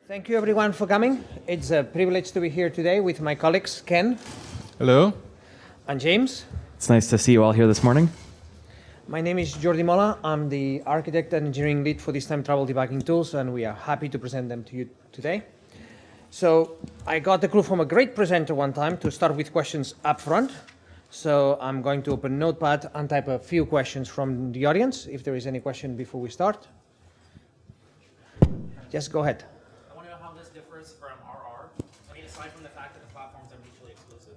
Thank you everyone for coming. It's a privilege to be here today with my colleagues, Ken. Hello. And James. It's nice to see you all here this morning. My name is Jordi Mola. I'm the architect and engineering lead for these time travel debugging tools, and we are happy to present them to you today. So I got the clue from a great presenter one time to start with questions up front. So I'm going to open Notepad and type a few questions from the audience. If there is any question before we start, just go ahead. I want to know how this differs from RR. I mean, aside from the fact that the platforms are mutually exclusive.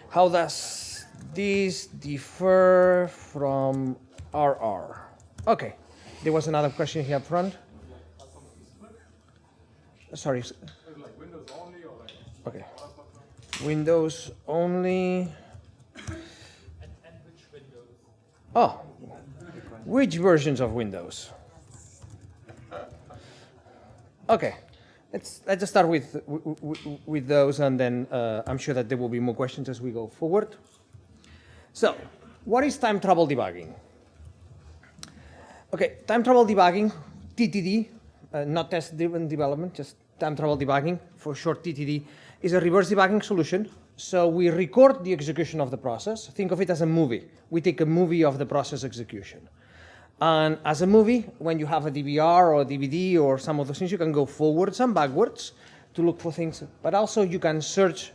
How does this differ from RR? Okay, there was another question here up front. Sorry. Like Windows only or like? Okay. Windows only. And which Windows? Oh, which versions of Windows? Okay, let's just start with those, and then I'm sure that there will be more questions as we go forward. So, what is time travel debugging? Okay, time travel debugging, TTD, not test-driven development, just time travel debugging, for short TTD, is a reverse debugging solution. So we record the execution of the process. Think of it as a movie. We take a movie of the process execution. And as a movie, when you have a DVR or a DVD or some of those things, you can go forwards and backwards to look for things, but also you can search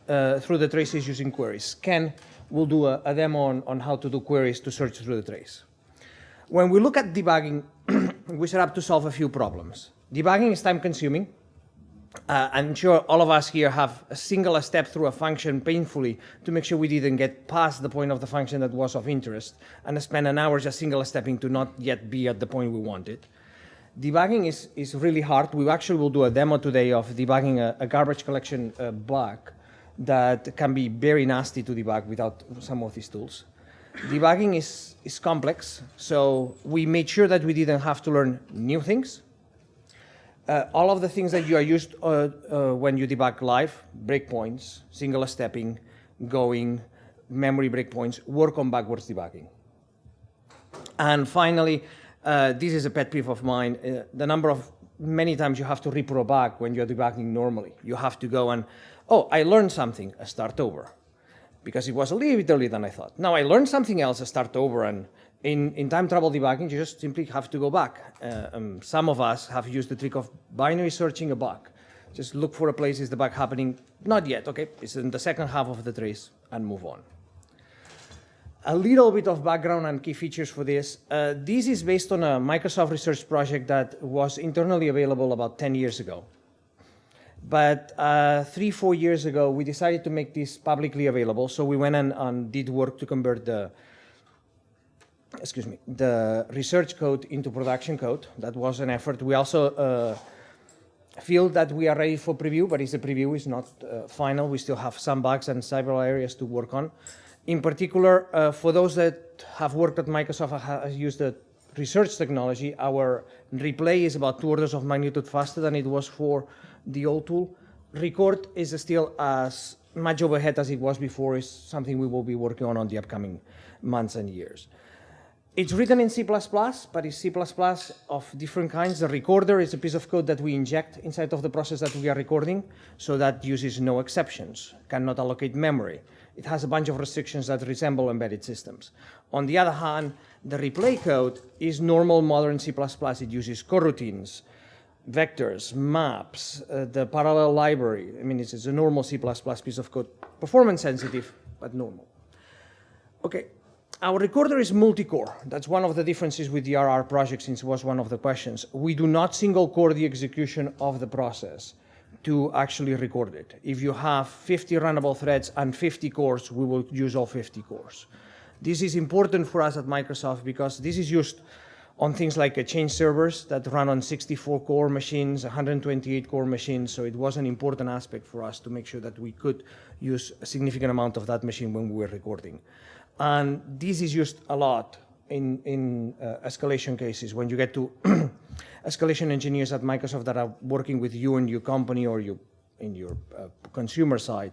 through the traces using queries. Ken will do a demo on how to do queries to search through the trace. When we look at debugging, we set up to solve a few problems. Debugging is time-consuming. I'm sure all of us here have a single step through a function painfully to make sure we didn't get past the point of the function that was of interest and spend an hour just single stepping to not yet be at the point we wanted. Debugging is really hard. We actually will do a demo today of debugging a garbage collection bug that can be very nasty to debug without some of these tools. Debugging is complex, so we made sure that we didn't have to learn new things. All of the things that you are used when you debug live, breakpoints, single stepping, going, memory breakpoints, work on backwards debugging. And finally, this is a pet peeve of mine, the number of many times you have to repro a bug when you're debugging normally. You have to go and, oh, I learned something, I start over. Because it was a little bit earlier than I thought. Now I learned something else, I start over, and in time travel debugging, you just simply have to go back. Some of us have used the trick of binary searching a bug. Just look for a place, is the bug happening? Not yet, okay, it's in the second half of the trace, and move on. A little bit of background and key features for this. This is based on a Microsoft research project that was internally available about 10 years ago. But 3-4 years ago, we decided to make this publicly available, so we went and did work to convert the research code into production code. That was an effort. We also feel that we are ready for preview, but it's a preview, it's not final. We still have some bugs and several areas to work on. In particular, for those that have worked at Microsoft and have used the research technology, our replay is about 2 orders of magnitude faster than it was for the old tool. Record is still as much overhead as it was before. Is something we will be working on the upcoming months and years. It's written in C++, but it's C++ of different kinds. The recorder is a piece of code that we inject inside of the process that we are recording, so that uses no exceptions, cannot allocate memory. It has a bunch of restrictions that resemble embedded systems. On the other hand, the replay code is normal modern C++. It uses coroutines, vectors, maps, the parallel library. I mean, it's a normal C++ piece of code, performance sensitive, but normal. Okay. Our recorder is multi-core. That's one of the differences with the RR project, since it was one of the questions. We do not single core the execution of the process to actually record it. If you have 50 runnable threads and 50 cores, we will use all 50 cores. This is important for us at Microsoft because this is used on things like change servers that run on 64 core machines, 128 core machines. So it was an important aspect for us to make sure that we could use a significant amount of that machine when we were recording. And this is used a lot in escalation cases. When you get to escalation engineers at Microsoft that are working with you and your company or in your consumer side,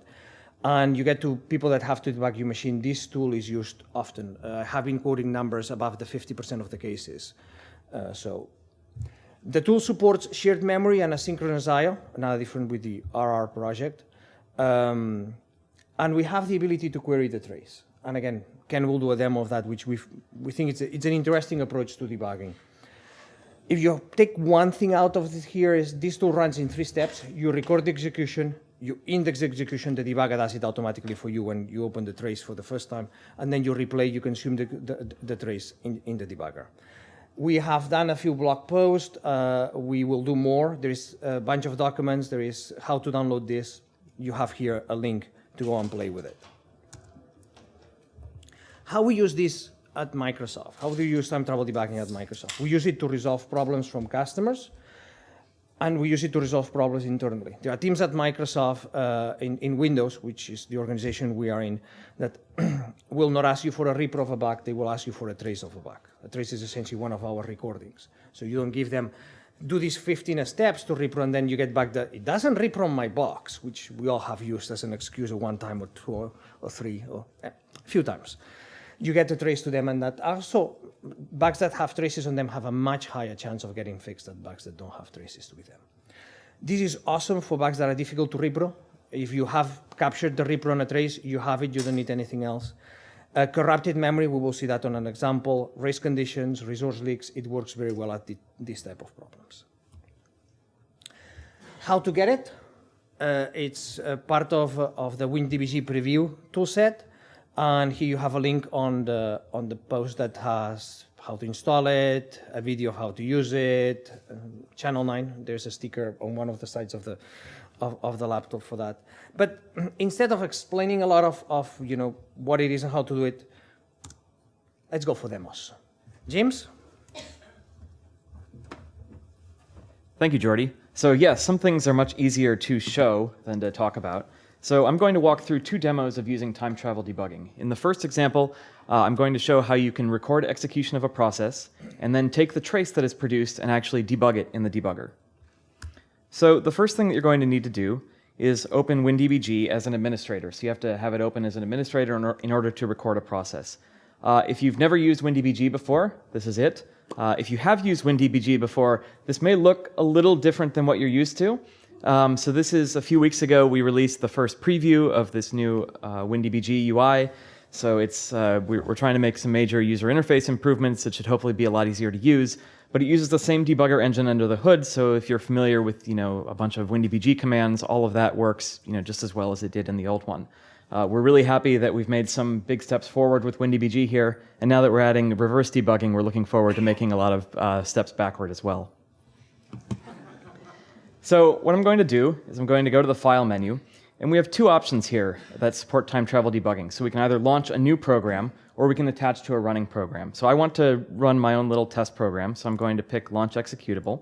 and you get to people that have to debug your machine, this tool is used often. Have been quoting numbers above the 50% of the cases. So The tool supports shared memory and asynchronous I/O, another different with the RR project. And we have the ability to query the trace. And again, Ken will do a demo of that, which we think it's an interesting approach to debugging. If you take one thing out of this here is this tool runs in 3 steps. You record the execution, you index the execution, the debugger does it automatically for you when you open the trace for the first time, and then you replay, you consume the trace in the debugger. We have done a few blog posts. We will do more. There is a bunch of documents. There is how to download this. You have here a link to go and play with it. How we use this at Microsoft? How do you use time travel debugging at Microsoft? We use it to resolve problems from customers, and we use it to resolve problems internally. There are teams at Microsoft in Windows, which is the organization we are in, that will not ask you for a repro of a bug. They will ask you for a trace of a bug. A trace is essentially one of our recordings. So you don't give them, do these 15 steps to repro, and then you get back that it doesn't repro my box, which we all have used as an excuse one time or 2 or 3 or a few times. You get the trace to them, and that also bugs that have traces on them have a much higher chance of getting fixed than bugs that don't have traces with them. This is awesome for bugs that are difficult to repro. If you have captured the repro on a trace, you have it, you don't need anything else. Corrupted memory, we will see that on an example. Race conditions, resource leaks, it works very well at this type of problems. How to get it? It's part of the WinDBG preview toolset. And here you have a link on the post that has how to install it, a video of how to use it, channel 9. There's a sticker on one of the sides of the laptop for that. But instead of explaining a lot of what it is and how to do it, let's go for demos. James? Thank you, Jordi. So yes, some things are much easier to show than to talk about. So I'm going to walk through 2 demos of using time travel debugging. In the first example, I'm going to show how you can record execution of a process and then take the trace that is produced and actually debug it in the debugger. So the first thing that you're going to need to do is open WinDBG as an administrator. So you have to have it open as an administrator in order to record a process. If you've never used WinDBG before, this is it. If you have used WinDBG before, this may look a little different than what you're used to. So this is a few weeks ago, we released the first preview of this new WinDBG UI. So it's we're trying to make some major user interface improvements that should hopefully be a lot easier to use. But it uses the same debugger engine under the hood. So if you're familiar with a bunch of WinDBG commands, all of that works just as well as it did in the old one. We're really happy that we've made some big steps forward with WinDBG here. And now that we're adding reverse debugging, we're looking forward to making a lot of steps backward as well. So what I'm going to do is I'm going to go to the File menu, and we have 2 options here that support time travel debugging. So we can either launch a new program, or we can attach to a running program. So I want to run my own little test program, so I'm going to pick Launch Executable,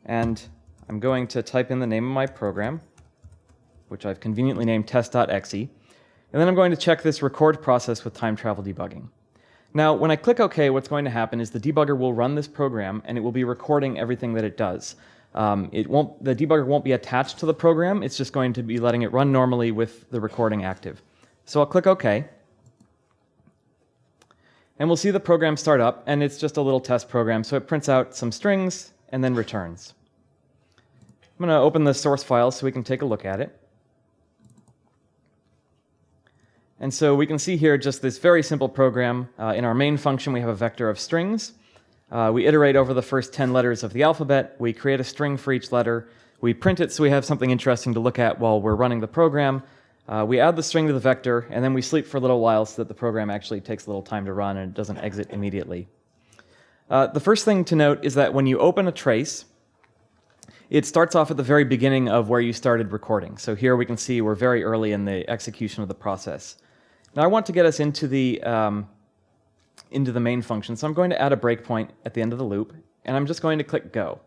and I'm going to type in the name of my program, which I've conveniently named test.exe, and then I'm going to check this record process with time travel debugging. Now, when I click OK, what's going to happen is the debugger will run this program, and it will be recording everything that it does. The debugger won't be attached to the program, it's just going to be letting it run normally with the recording active. So I'll click OK, and we'll see the program start up, and it's just a little test program, so it prints out some strings and then returns. I'm going to open the source file so we can take a look at it. And so we can see here just this very simple program. In our main function, we have a vector of strings. We iterate over the first 10 letters of the alphabet. We create a string for each letter. We print it so we have something interesting to look at while we're running the program. We add the string to the vector, and then we sleep for a little while so that the program actually takes a little time to run and it doesn't exit immediately. The first thing to note is that when you open a trace, it starts off at the very beginning of where you started recording. So here we can see we're very early in the execution of the process. Now I want to get us into the main function, so I'm going to add a breakpoint at the end of the loop, and I'm just going to click Go.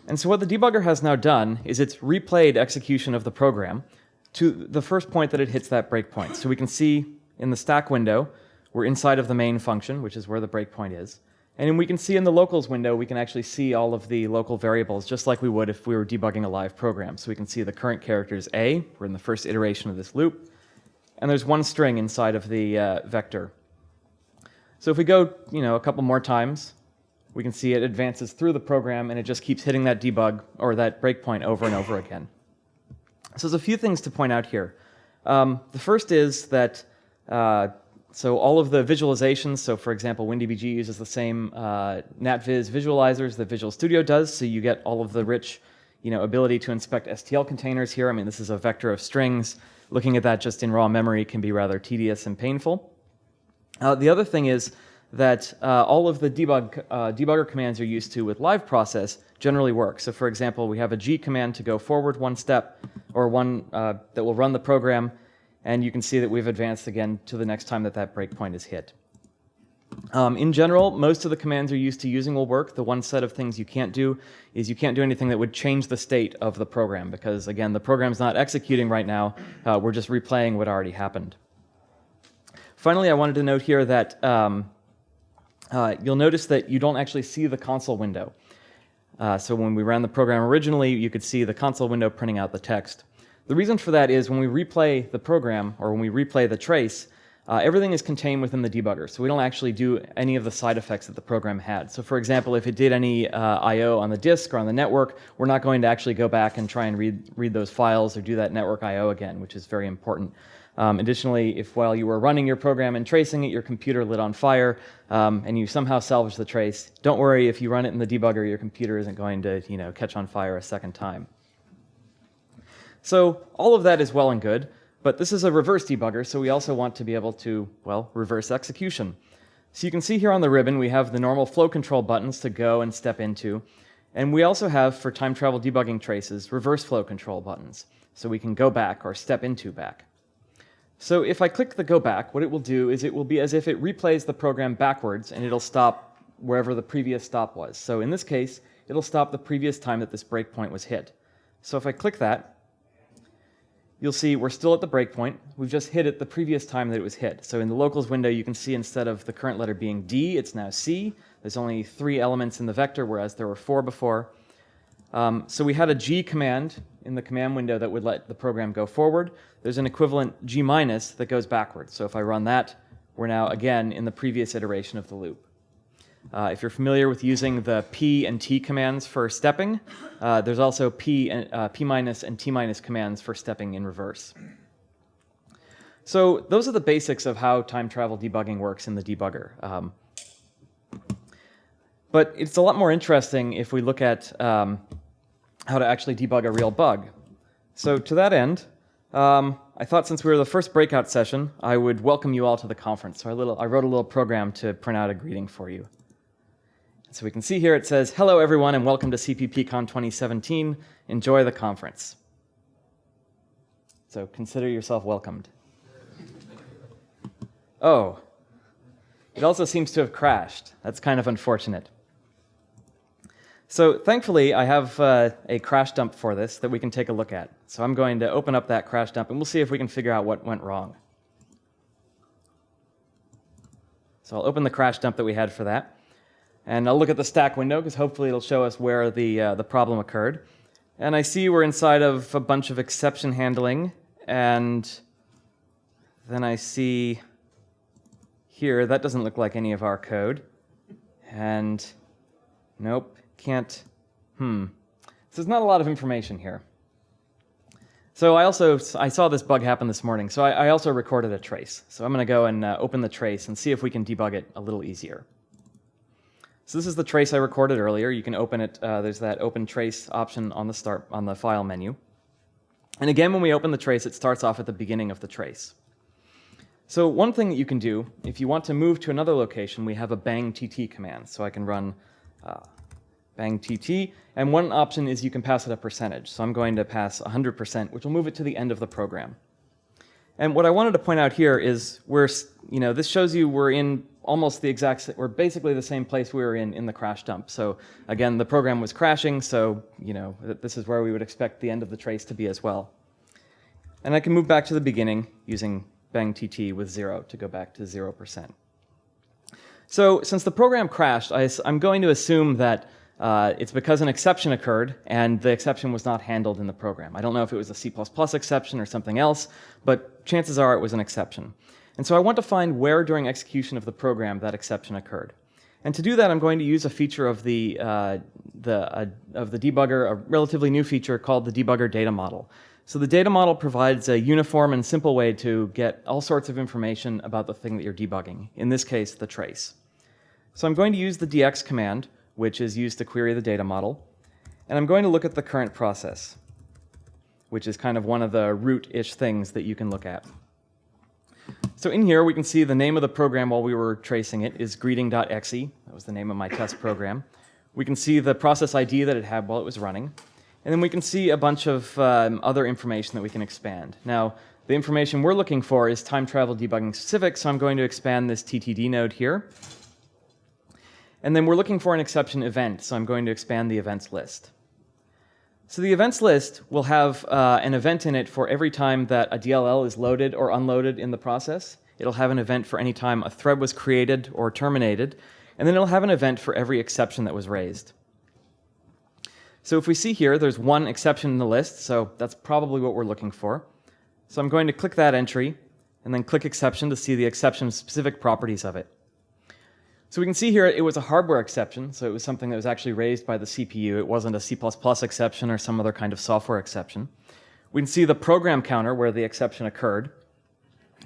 And so what the debugger has now done is it's replayed execution of the program to the first point that it hits that breakpoint. So we can see in the stack window, we're inside of the main function, which is where the breakpoint is. And we can see in the locals window, we can actually see all of the local variables, just like we would if we were debugging a live program. So we can see the current character is A, we're in the first iteration of this loop, and there's 1 string inside of the vector. So if we go, a couple more times, we can see it advances through the program, and it just keeps hitting that debug or that breakpoint over and over again. So there's a few things to point out here. The first is that so all of the visualizations, so for example, WinDBG uses the same NatVis visualizers that Visual Studio does, so you get all of the rich ability to inspect STL containers here. I mean, this is a vector of strings. Looking at that just in raw memory can be rather tedious and painful. The other thing is that all of the debugger commands you're used to with live process generally work. So for example, we have a G command to go forward one step, or one that will run the program, and you can see that we've advanced again to the next time that that breakpoint is hit. In general, most of the commands you're used to using will work. The one set of things you can't do is you can't do anything that would change the state of the program, because again, the program's not executing right now. We're just replaying what already happened. Finally, I wanted to note here that you'll notice that you don't actually see the console window. So when we ran the program originally, you could see the console window printing out the text. The reason for that is when we replay the program, or when we replay the trace, everything is contained within the debugger, so we don't actually do any of the side effects that the program had. So for example, if it did any I.O. on the disk or on the network, we're not going to actually go back and try and read those files or do that network I.O. again, which is very important. Additionally, if while you were running your program and tracing it, your computer lit on fire, and you somehow salvage the trace, don't worry, if you run it in the debugger, your computer isn't going to catch on fire a second time. So all of that is well and good, but this is a reverse debugger, so we also want to be able to, well, reverse execution. So you can see here on the ribbon, we have the normal flow control buttons to go and step into, and we also have, for time travel debugging traces, reverse flow control buttons, so we can go back or step into back. So if I click the go back, what it will do is it will be as if it replays the program backwards, and it'll stop wherever the previous stop was. So in this case, it'll stop the previous time that this breakpoint was hit. So if I click that, you'll see we're still at the breakpoint. We've just hit it the previous time that it was hit. So in the locals window, you can see instead of the current letter being D, it's now C. There's only 3 elements in the vector, whereas there were 4 before. So we had a G command in the command window that would let the program go forward. There's an equivalent G minus that goes backwards. So if I run that, we're now again in the previous iteration of the loop. If you're familiar with using the P and T commands for stepping, there's also P minus and T minus commands for stepping in reverse. So those are the basics of how time travel debugging works in the debugger. But it's a lot more interesting if we look at how to actually debug a real bug. So to that end, I thought since we were the first breakout session, I would welcome you all to the conference. So I wrote a little program to print out a greeting for you. So we can see here it says, "Hello everyone and welcome to CppCon 2017. Enjoy the conference." So consider yourself welcomed. Oh, it also seems to have crashed. That's kind of unfortunate. So thankfully, I have a crash dump for this that we can take a look at. So I'm going to open up that crash dump, and we'll see if we can figure out what went wrong. So I'll open the crash dump that we had for that. And I'll look at the stack window, because hopefully it'll show us where the problem occurred. And I see we're inside of a bunch of exception handling. And then I see here, that doesn't look like any of our code. And nope, can't. So there's not a lot of information here. So I saw this bug happen this morning, so I also recorded a trace. So I'm going to go and open the trace and see if we can debug it a little easier. So this is the trace I recorded earlier. You can open it. There's that open trace option on the file menu. And again, when we open the trace, it starts off at the beginning of the trace. So one thing that you can do, if you want to move to another location, we have a bang TT command. So I can run bang TT, and one option is you can pass it a percentage. So I'm going to pass 100%, which will move it to the end of the program. And what I wanted to point out here is this shows you we're in almost we're basically the same place we were in the crash dump. So again, the program was crashing, so this is where we would expect the end of the trace to be as well. And I can move back to the beginning using bang TT with 0 to go back to 0%. So since the program crashed, I'm going to assume that it's because an exception occurred and the exception was not handled in the program. I don't know if it was a C++ exception or something else, but chances are it was an exception. And so I want to find where during execution of the program that exception occurred. And to do that, I'm going to use a feature of the debugger, a relatively new feature called the debugger data model. So the data model provides a uniform and simple way to get all sorts of information about the thing that you're debugging, in this case, the trace. So I'm going to use the dx command, which is used to query the data model, and I'm going to look at the current process, which is kind of one of the root-ish things that you can look at. So in here, we can see the name of the program while we were tracing it is greeting.exe. That was the name of my test program. We can see the process ID that it had while it was running. And then we can see a bunch of other information that we can expand. Now, the information we're looking for is time travel debugging specific, so I'm going to expand this TTD node here. And then we're looking for an exception event, so I'm going to expand the events list. So the events list will have an event in it for every time that a DLL is loaded or unloaded in the process. It'll have an event for any time a thread was created or terminated, and then it'll have an event for every exception that was raised. So if we see here, there's one exception in the list, so that's probably what we're looking for. So I'm going to click that entry, and then click exception to see the exception-specific properties of it. So we can see here it was a hardware exception, so it was something that was actually raised by the CPU. It wasn't a C++ exception or some other kind of software exception. We can see the program counter where the exception occurred.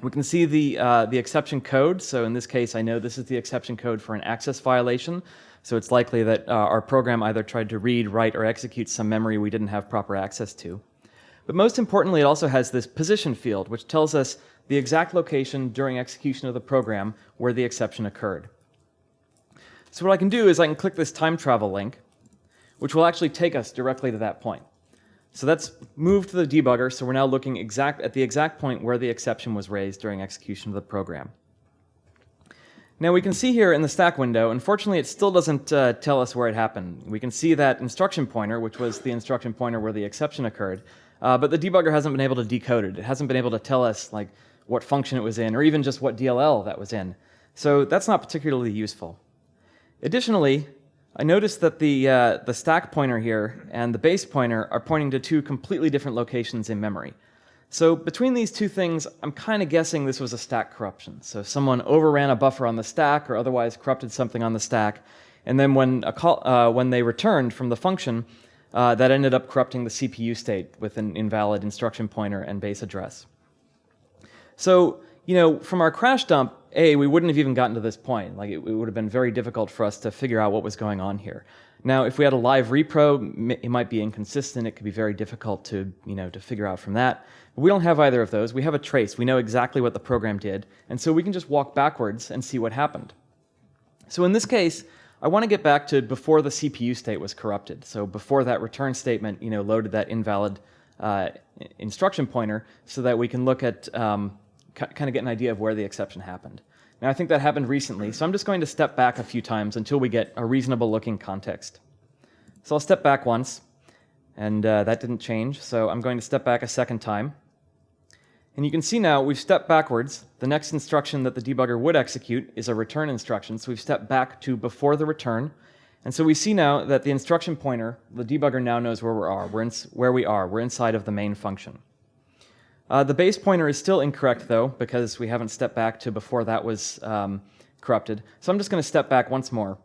We can see the exception code, so in this case I know this is the exception code for an access violation, so it's likely that our program either tried to read, write, or execute some memory we didn't have proper access to. But most importantly, it also has this position field, which tells us the exact location during execution of the program where the exception occurred. So what I can do is I can click this time travel link, which will actually take us directly to that point. So that's moved to the debugger, so we're now looking at the exact point where the exception was raised during execution of the program. Now we can see here in the stack window, unfortunately it still doesn't tell us where it happened. We can see that instruction pointer, which was the instruction pointer where the exception occurred, but the debugger hasn't been able to decode it. It hasn't been able to tell us like what function it was in, or even just what DLL that was in. So that's not particularly useful. Additionally, I noticed that the stack pointer here and the base pointer are pointing to two completely different locations in memory. So between these two things, I'm kind of guessing this was a stack corruption. So someone overran a buffer on the stack or otherwise corrupted something on the stack, and then when they returned from the function, that ended up corrupting the CPU state with an invalid instruction pointer and base address. So, you know, from our crash dump, we wouldn't have even gotten to this point. Like, it would have been very difficult for us to figure out what was going on here. Now, if we had a live repro, it might be inconsistent. It could be very difficult to, to figure out from that. But we don't have either of those. We have a trace. We know exactly what the program did, and so we can just walk backwards and see what happened. So in this case, I want to get back to before the CPU state was corrupted. So before that return statement, loaded that invalid instruction pointer, so that we can look at kind of get an idea of where the exception happened. Now, I think that happened recently, so I'm just going to step back a few times until we get a reasonable looking context. So I'll step back once, and that didn't change, so I'm going to step back a second time. And you can see now we've stepped backwards. The next instruction that the debugger would execute is a return instruction, so we've stepped back to before the return. And so we see now that the instruction pointer, the debugger now knows where we are. We're inside of the main function. The base pointer is still incorrect, though, because we haven't stepped back to before that was corrupted. So I'm just going to step back once more.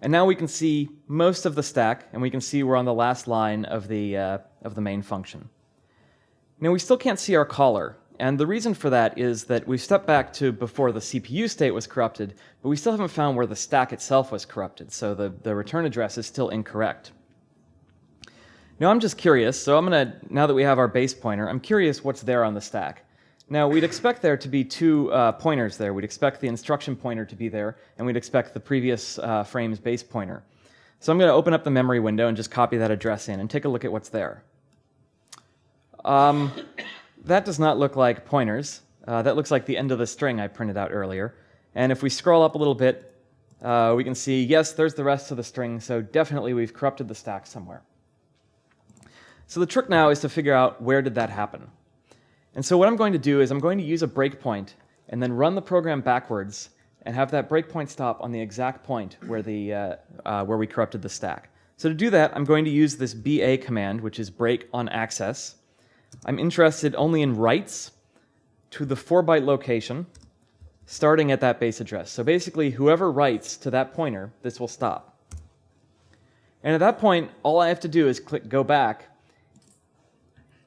And now we can see most of the stack, and we can see we're on the last line of the main function. Now, we still can't see our caller, and the reason for that is that we've stepped back to before the CPU state was corrupted, but we still haven't found where the stack itself was corrupted, so the return address is still incorrect. Now, I'm just curious, so now that we have our base pointer, I'm curious what's there on the stack. Now, we'd expect there to be two pointers there. We'd expect the instruction pointer to be there, and we'd expect the previous frame's base pointer. So I'm going to open up the memory window and just copy that address in and take a look at what's there. That does not look like pointers. That looks like the end of the string I printed out earlier. And if we scroll up a little bit, we can see, yes, there's the rest of the string, so definitely we've corrupted the stack somewhere. So the trick now is to figure out where did that happen. And so what I'm going to do is I'm going to use a breakpoint and then run the program backwards and have that breakpoint stop on the exact point where we corrupted the stack. So to do that, I'm going to use this BA command, which is break on access. I'm interested only in writes to the 4-byte location. starting at that base address. So basically, whoever writes to that pointer, this will stop. And at that point, all I have to do is click go back,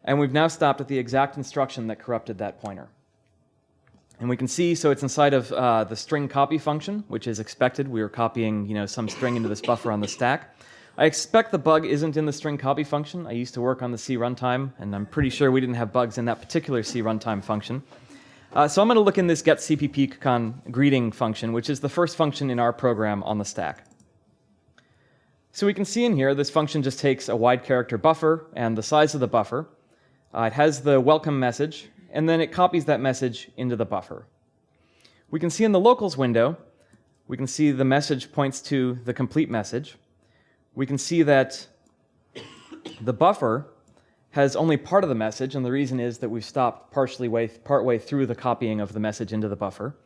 and we've now stopped at the exact instruction that corrupted that pointer. And we can see, so it's inside of the string copy function, which is expected. We were copying, some string into this buffer on the stack. I expect the bug isn't in the string copy function. I used to work on the C runtime, and I'm pretty sure we didn't have bugs in that particular C runtime function. So I'm going to look in this get CppCon greeting function, which is the first function in our program on the stack. So we can see in here, this function just takes a wide character buffer and the size of the buffer. It has the welcome message, and then it copies that message into the buffer. We can see in the locals window, we can see the message points to the complete message. We can see that the buffer has only part of the message, and the reason is that we've stopped partway through the copying of the message into the buffer.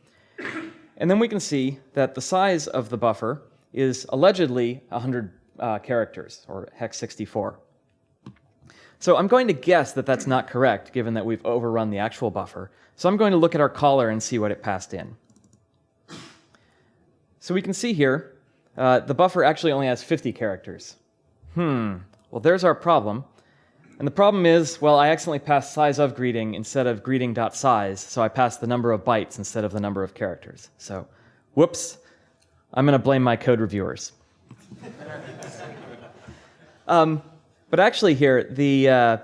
And then we can see that the size of the buffer is allegedly 100 characters, or hex 64. So I'm going to guess that that's not correct, given that we've overrun the actual buffer. So I'm going to look at our caller and see what it passed in. So we can see here, the buffer actually only has 50 characters. Well, there's our problem. And the problem is, well, I accidentally passed size of greeting instead of greeting.size, so I passed the number of bytes instead of the number of characters. So, whoops, I'm going to blame my code reviewers. But actually here,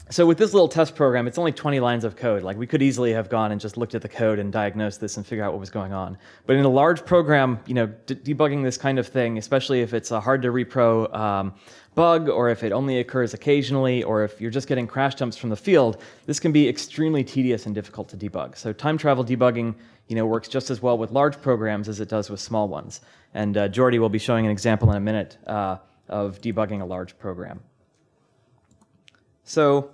so with this little test program, it's only 20 lines of code. Like, we could easily have gone and just looked at the code and diagnosed this and figure out what was going on. But in a large program, debugging this kind of thing, especially if it's a hard to repro bug, or if it only occurs occasionally, or if you're just getting crash dumps from the field, this can be extremely tedious and difficult to debug. So time travel debugging, works just as well with large programs as it does with small ones. And Jordy will be showing an example in a minute of debugging a large program. So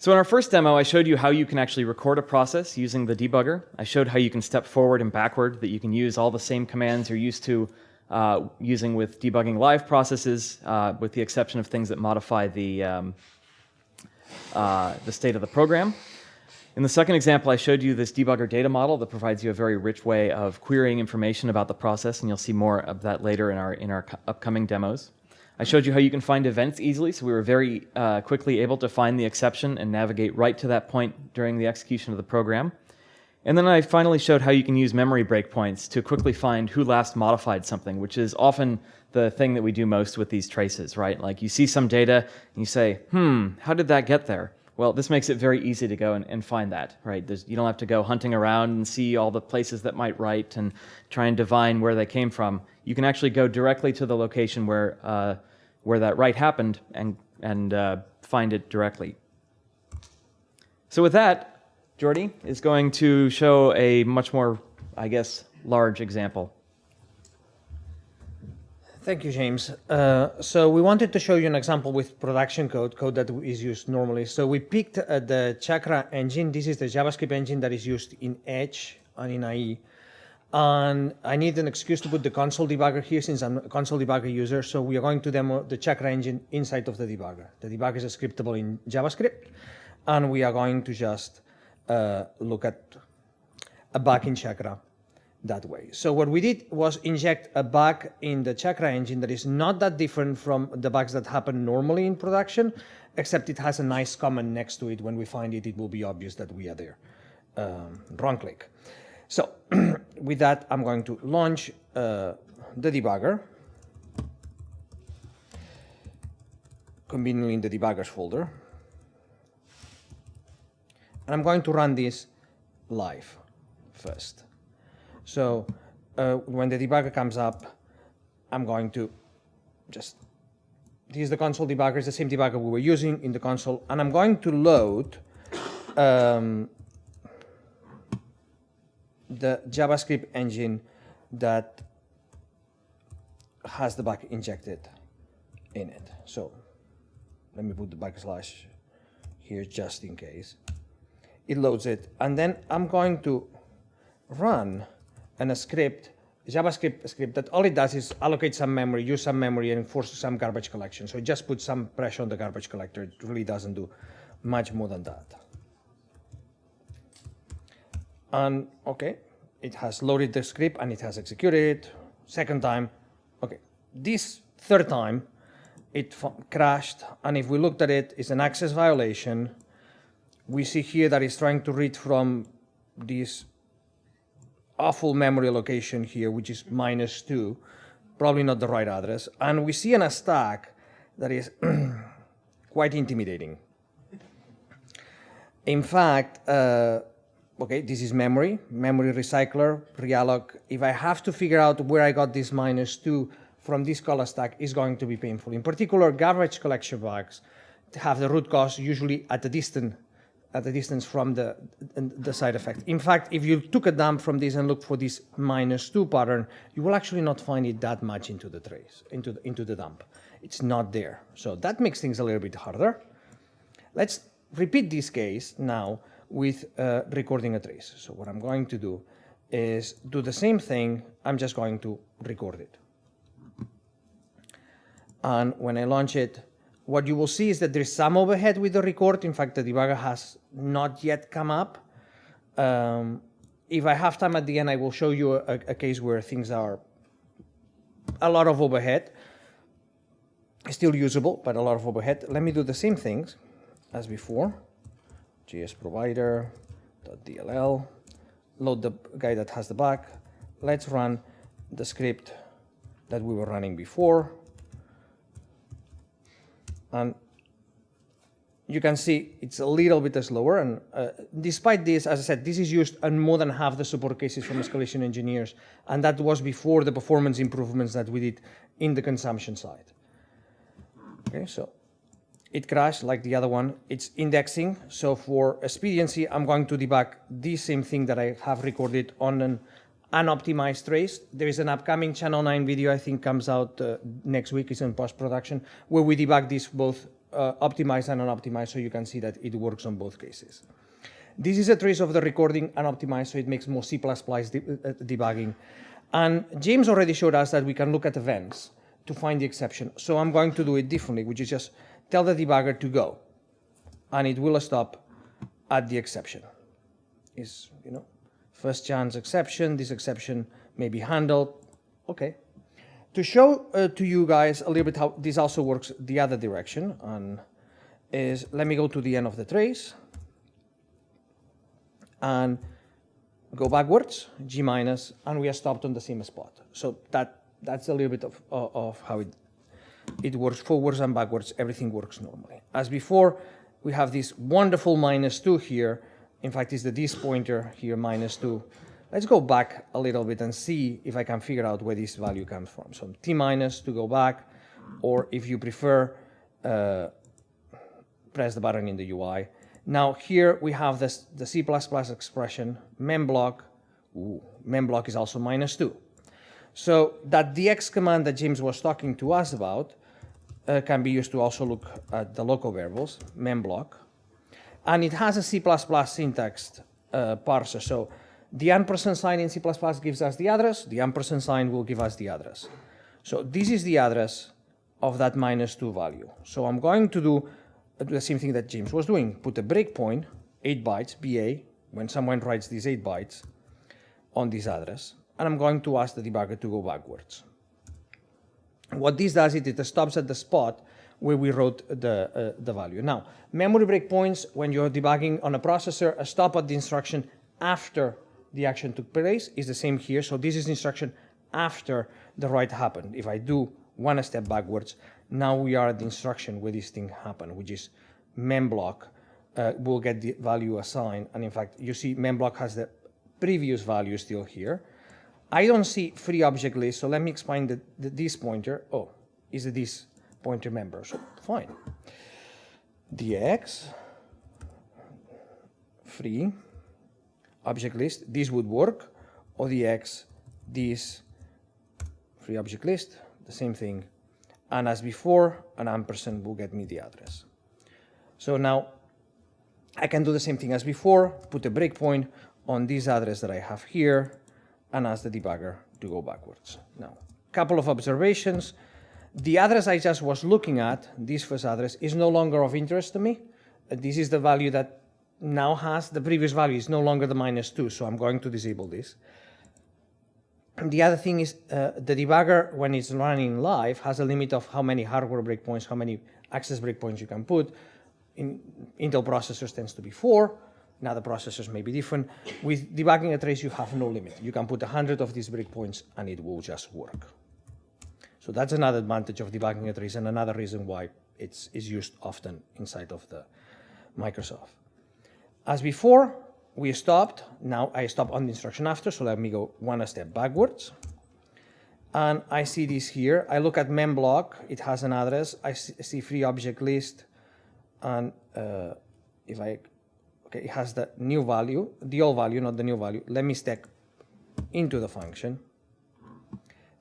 in our first demo, I showed you how you can actually record a process using the debugger. I showed how you can step forward and backward, that you can use all the same commands you're used to using with debugging live processes, with the exception of things that modify the state of the program. In the second example, I showed you this debugger data model that provides you a very rich way of querying information about the process, and you'll see more of that later in our upcoming demos. I showed you how you can find events easily, so we were very quickly able to find the exception and navigate right to that point during the execution of the program. And then I finally showed how you can use memory breakpoints to quickly find who last modified something, which is often the thing that we do most with these traces, right? Like, you see some data and you say, how did that get there? Well, this makes it very easy to go and find that, right? You don't have to go hunting around and see all the places that might write and try and divine where they came from. You can actually go directly to the location where that write happened and find it directly. So with that, Jordy is going to show a much more, large example. Thank you, James. So we wanted to show you an example with production code that is used normally. So we picked the Chakra engine. This is the JavaScript engine that is used in Edge and in IE. And I need an excuse to put the console debugger here since I'm a console debugger user. So we are going to demo the Chakra engine inside of the debugger. The debugger is scriptable in JavaScript. And we are going to just look at a bug in Chakra that way. So what we did was inject a bug in the Chakra engine that is not that different from the bugs that happen normally in production, except it has a nice comment next to it. When we find it, it will be obvious that we are there. Wrong click. So with that, I'm going to launch the debugger, conveniently in the debuggers folder. And I'm going to run this live first. So when the debugger comes up, I'm going to this is the console debugger, it's the same debugger we were using in the console, and I'm going to load the JavaScript engine that has the bug injected in it. So let me put the backslash here just in case. It loads it, and then I'm going to run a script, JavaScript script, that all it does is allocate some memory, use some memory, and enforce some garbage collection. So it just puts some pressure on the garbage collector. It really doesn't do much more than that. And okay, it has loaded the script and it has executed it. Second time, okay. This third time, it crashed, and if we looked at it, it's an access violation. We see here that it's trying to read from this awful memory location here, which is -2, probably not the right address. And we see in a stack that is quite intimidating. In fact, okay, this is memory recycler, realloc. If I have to figure out where I got this -2 from this color stack, is going to be painful. In particular, garbage collection bugs have the root cause usually at the distance from the side effect. In fact, if you took a dump from this and looked for this -2 pattern, you will actually not find it that much into the trace, into the dump. It's not there. So that makes things a little bit harder. Let's repeat this case now with recording a trace. So what I'm going to do is do the same thing. I'm just going to record it. And when I launch it, what you will see is that there's some overhead with the record. In fact, the debugger has not yet come up. If I have time at the end, I will show you a case where things are a lot of overhead. Still usable, but a lot of overhead. Let me do the same things as before. JS provider.dll, load the guy that has the bug. Let's run the script that we were running before. And you can see it's a little bit slower. And despite this, as I said, this is used in more than half the support cases from escalation engineers. And that was before the performance improvements that we did in the consumption side. Okay, so it crashed like the other one. It's indexing. So for expediency, I'm going to debug the same thing that I have recorded on an unoptimized trace. There is an upcoming Channel 9 video, I think comes out next week. It's in post-production, where we debug this both optimized and unoptimized, so you can see that it works on both cases. This is a trace of the recording unoptimized, so it makes more C++ debugging. And James already showed us that we can look at events to find the exception. So I'm going to do it differently, which is just tell the debugger to go, and it will stop at the exception. Is, you know, first chance exception, this exception may be handled. Okay. To show to you guys a little bit how this also works the other direction, and is let me go to the end of the trace and go backwards, G-, and we are stopped on the same spot. So that's a little bit of how it works forwards and backwards. Everything works normally. As before, we have this wonderful -2 here. In fact, it's the this pointer here, -2. Let's go back a little bit and see if I can figure out where this value comes from. So T- to go back, or if you prefer, press the button in the UI. Now here we have this, the C++ expression, memblock. Memblock is also -2. So that dx command that James was talking to us about can be used to also look at the local variables, memblock. And it has a C++ syntax parser. So the ampersand sign in C++ gives us the address. The ampersand sign will give us the address. So this is the address of that -2 value. So I'm going to do the same thing that James was doing. Put a breakpoint, 8 bytes, BA, when someone writes these 8 bytes on this address. And I'm going to ask the debugger to go backwards. What this does is it stops at the spot where we wrote the value. Now, memory breakpoints, when you're debugging on a processor, a stop at the instruction after the action took place is the same here. So this is the instruction after the write happened. If I do one step backwards, now we are at the instruction where this thing happened, which is memblock will get the value assigned. And in fact, you see memblock has the previous value still here. I don't see free object list, so let me explain this pointer. Oh, is it this pointer member? So fine. dx free object list, this would work, or dx this free object list, the same thing. And as before, an ampersand will get me the address. So now I can do the same thing as before, put a breakpoint on this address that I have here, and ask the debugger to go backwards. Now, a couple of observations. The address I just was looking at, this first address, is no longer of interest to me. This is the value that now has the previous value. It's no longer the -2, so I'm going to disable this. And the other thing is the debugger, when it's running live, has a limit of how many hardware breakpoints, how many access breakpoints you can put. In Intel processors tends to be 4. In other processors may be different. With debugging a trace, you have no limit. You can put 100 of these breakpoints and it will just work. So that's another advantage of debugging a trace and another reason why it's used often inside of the Microsoft. As before, we stopped. Now I stop on the instruction after, so let me go one step backwards. And I see this here. I look at memblock. It has an address. I see free object list. And it has the new value, the old value, not the new value. Let me stack into the function.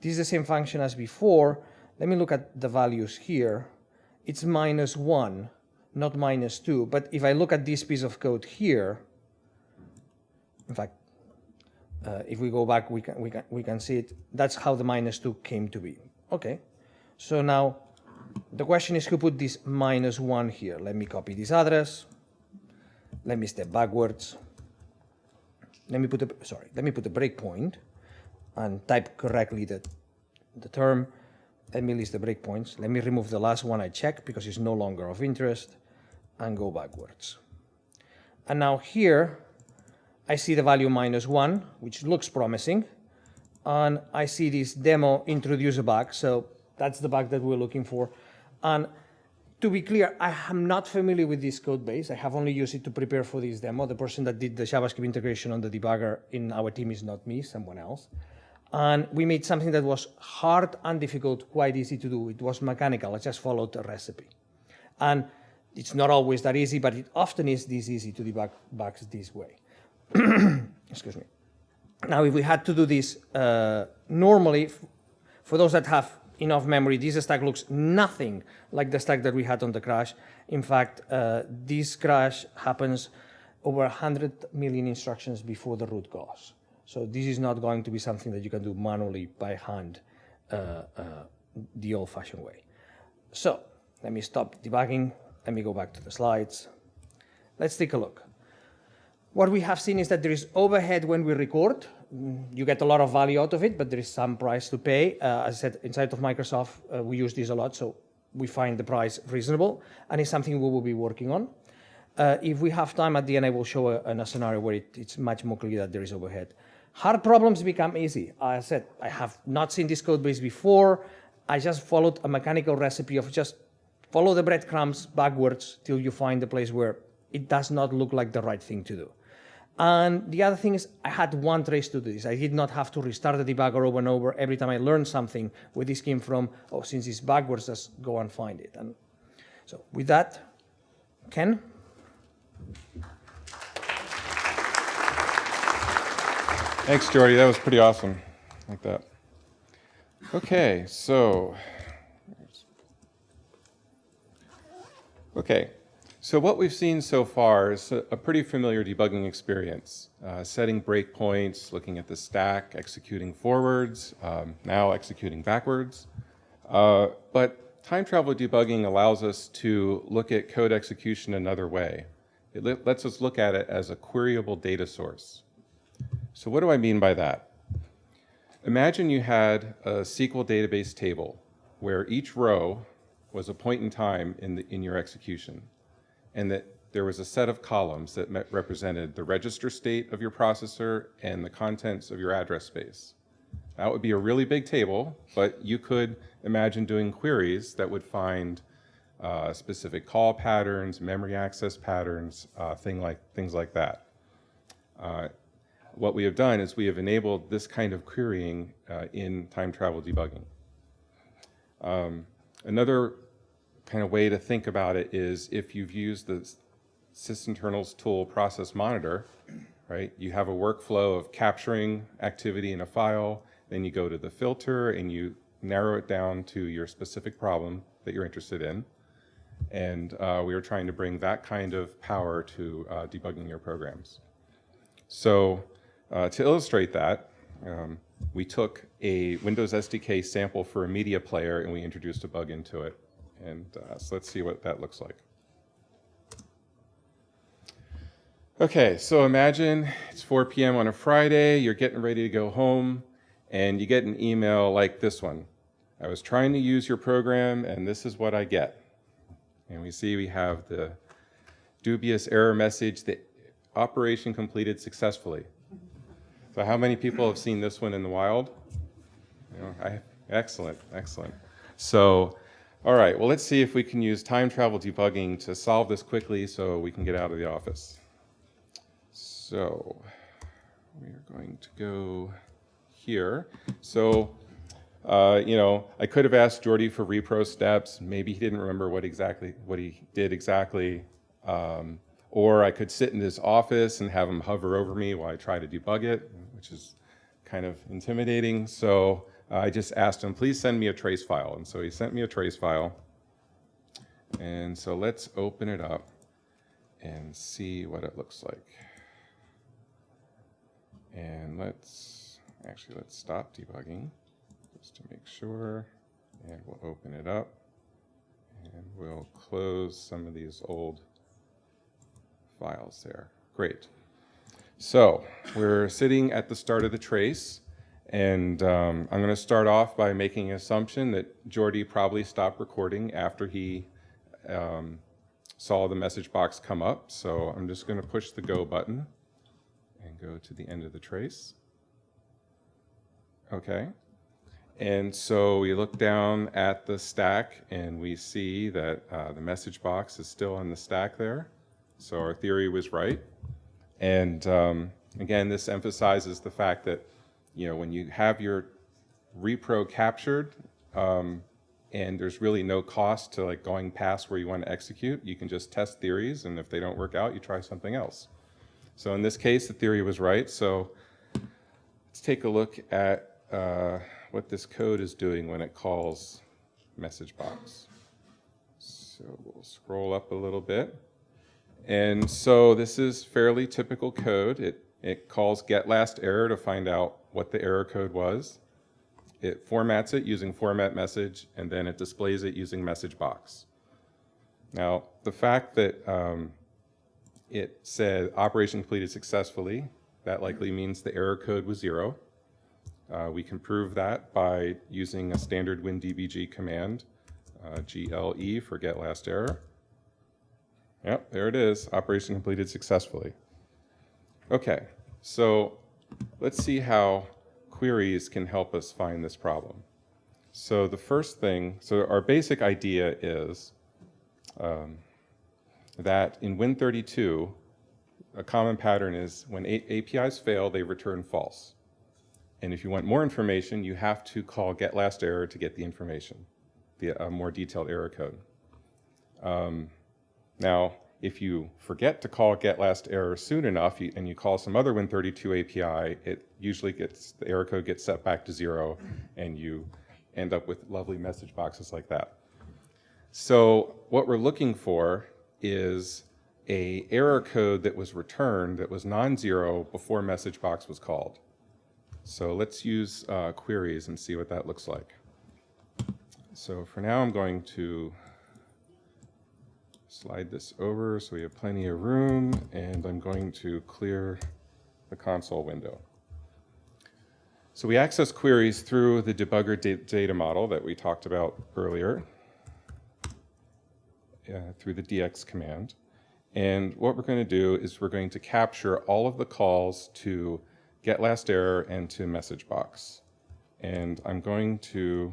This is the same function as before. Let me look at the values here. It's -1, not -2. But if I look at this piece of code here, in fact, if we go back, we can see it. That's how the -2 came to be. Okay. So now the question is who put this -1 here. Let me copy this address. Let me step backwards. Let me put a breakpoint and type correctly the term. Let me list the breakpoints. Let me remove the last one I checked because it's no longer of interest and go backwards. And now here I see the value -1, which looks promising. And I see this demo introduce a bug. So that's the bug that we're looking for. And to be clear, I am not familiar with this code base. I have only used it to prepare for this demo. The person that did the JavaScript integration on the debugger in our team is not me, someone else. And we made something that was hard and difficult, quite easy to do. It was mechanical. I just followed a recipe. And it's not always that easy, but it often is this easy to debug bugs this way. Excuse me. Now, if we had to do this normally, for those that have enough memory, this stack looks nothing like the stack that we had on the crash. In fact, this crash happens over 100 million instructions before the root cause. So this is not going to be something that you can do manually by hand the old-fashioned way. So let me stop debugging. Let me go back to the slides. Let's take a look. What we have seen is that there is overhead when we record. You get a lot of value out of it, but there is some price to pay. As I said, inside of Microsoft, we use this a lot, so we find the price reasonable, and it's something we will be working on. If we have time at the end, I will show a scenario where it's much more clear that there is overhead. Hard problems become easy. As I said, I have not seen this code base before. I just followed a mechanical recipe of just follow the breadcrumbs backwards till you find the place where it does not look like the right thing to do. And the other thing is I had one trace to do this. I did not have to restart the debugger over and over every time I learned something where this came from. Oh, since it's backwards, let's go and find it. And so with that, Ken? Thanks, Jordy. That was pretty awesome. Like that. Okay, so. So what we've seen so far is a pretty familiar debugging experience. Setting breakpoints, looking at the stack, executing forwards, now executing backwards. But time travel debugging allows us to look at code execution another way. It lets us look at it as a queryable data source. So what do I mean by that? Imagine you had a SQL database table where each row was a point in time in your execution, and that there was a set of columns that represented the register state of your processor and the contents of your address space. That would be a really big table, but you could imagine doing queries that would find specific call patterns, memory access patterns, things like that. What we have done is we have enabled this kind of querying in time travel debugging. Another kind of way to think about it is if you've used the sysinternals tool process monitor, right? You have a workflow of capturing activity in a file, then you go to the filter and you narrow it down to your specific problem that you're interested in. And we are trying to bring that kind of power to debugging your programs. So to illustrate that, we took a Windows SDK sample for a media player and we introduced a bug into it. And so let's see what that looks like. Okay, so imagine it's 4 p.m. on a Friday, you're getting ready to go home, and you get an email like this one. I was trying to use your program, and this is what I get. And we see we have the dubious error message, the operation completed successfully. So how many people have seen this one in the wild? Excellent, excellent. So, all right, well, let's see if we can use time travel debugging to solve this quickly so we can get out of the office. So we are going to go here. So, I could have asked Jordy for repro steps. Maybe he didn't remember what he did exactly. Or I could sit in his office and have him hover over me while I try to debug it, which is kind of intimidating. So I just asked him, please send me a trace file. And so he sent me a trace file. And so let's open it up and see what it looks like. And let's stop debugging just to make sure. And we'll open it up. And we'll close some of these old files there. Great. So we're sitting at the start of the trace. And I'm going to start off by making an assumption that Jordy probably stopped recording after he saw the message box come up. So I'm just going to push the go button and go to the end of the trace. Okay. And so we look down at the stack and we see that the message box is still on the stack there. So our theory was right. And again, this emphasizes the fact that when you have your repro captured and there's really no cost to going past where you want to execute, you can just test theories, and if they don't work out, you try something else. So in this case, the theory was right. So let's take a look at what this code is doing when it calls message box. So we'll scroll up a little bit. And so this is fairly typical code. It calls getLastError to find out what the error code was. It formats it using format message, and then it displays it using message box. Now, the fact that it said operation completed successfully, that likely means the error code was 0. We can prove that by using a standard WinDBG command, GLE for getLastError. Yep, there it is, operation completed successfully. Okay, so let's see how queries can help us find this problem. So the first thing, so our basic idea is that in Win32, a common pattern is when APIs fail, they return false. And if you want more information, you have to call getLastError to get the information, the more detailed error code. Now, if you forget to call getLastError soon enough and you call some other Win32 API, it usually the error code gets set back to 0 and you end up with lovely message boxes like that. So what we're looking for is an error code that was returned that was non-zero before message box was called. So let's use queries and see what that looks like. So for now, I'm going to slide this over so we have plenty of room, and I'm going to clear the console window. So we access queries through the debugger data model that we talked about earlier, through the dx command. And what we're going to do is we're going to capture all of the calls to getLastError and to message box. And I'm going to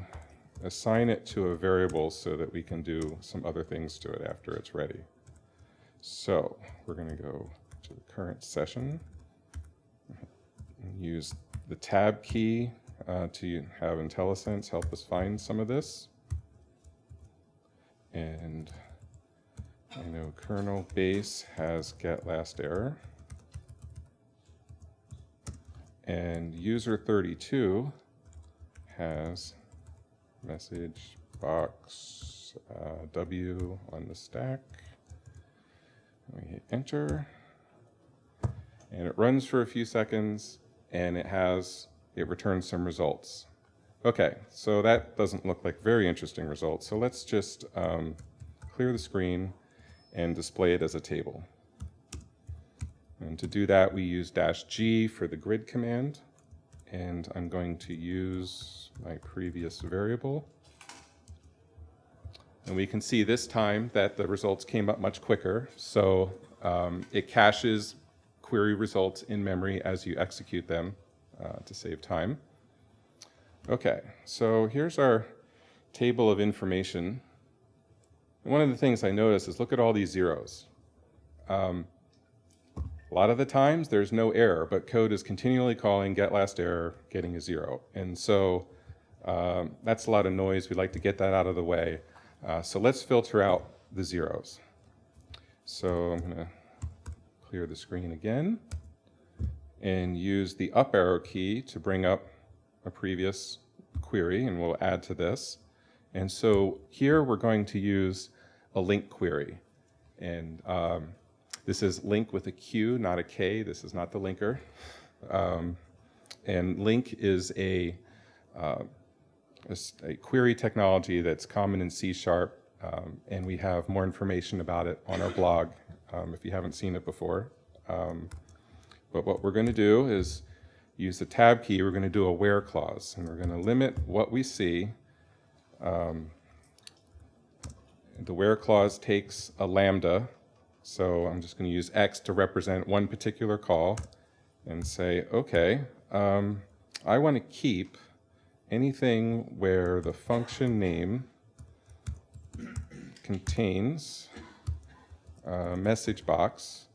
assign it to a variable so that we can do some other things to it after it's ready. So we're going to go to the current session and use the tab key to have IntelliSense help us find some of this. And I know kernel base has getLastError. And user32 has message box W on the stack. We hit enter. And it runs for a few seconds, and it returns some results. Okay, so that doesn't look like very interesting results. So let's just clear the screen and display it as a table. And to do that, we use -G for the grid command. And I'm going to use my previous variable. And we can see this time that the results came up much quicker. So it caches query results in memory as you execute them to save time. Okay, so here's our table of information. And one of the things I noticed is look at all these zeros. A lot of the times there's no error, but code is continually calling get last error, getting a 0. And so that's a lot of noise. We'd like to get that out of the way. So let's filter out the zeros. So I'm going to clear the screen again and use the up arrow key to bring up a previous query, and we'll add to this. And so here we're going to use a link query. And this is link with a Q, not a K. This is not the linker. And link is a query technology that's common in C#, and we have more information about it on our blog if you haven't seen it before. But what we're going to do is use the tab key. We're going to do a where clause, and we're going to limit what we see. The where clause takes a lambda, so I'm just going to use X to represent one particular call and say, okay, I want to keep anything where the function name contains a message box,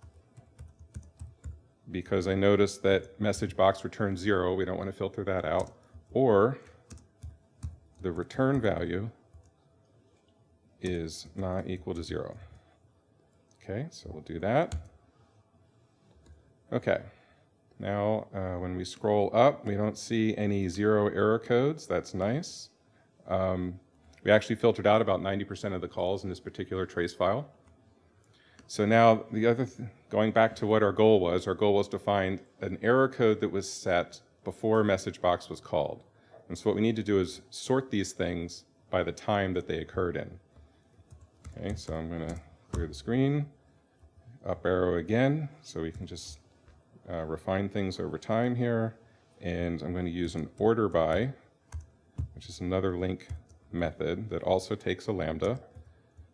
because I noticed that message box returns 0. We don't want to filter that out. Or the return value is not equal to 0. Okay, so we'll do that. Okay, now when we scroll up, we don't see any 0 error codes. That's nice. We actually filtered out about 90% of the calls in this particular trace file. So now the other going back to what our goal was to find an error code that was set before message box was called. And so what we need to do is sort these things by the time that they occurred in. Okay, so I'm going to clear the screen, up arrow again, so we can just refine things over time here. And I'm going to use an order by, which is another link method that also takes a lambda.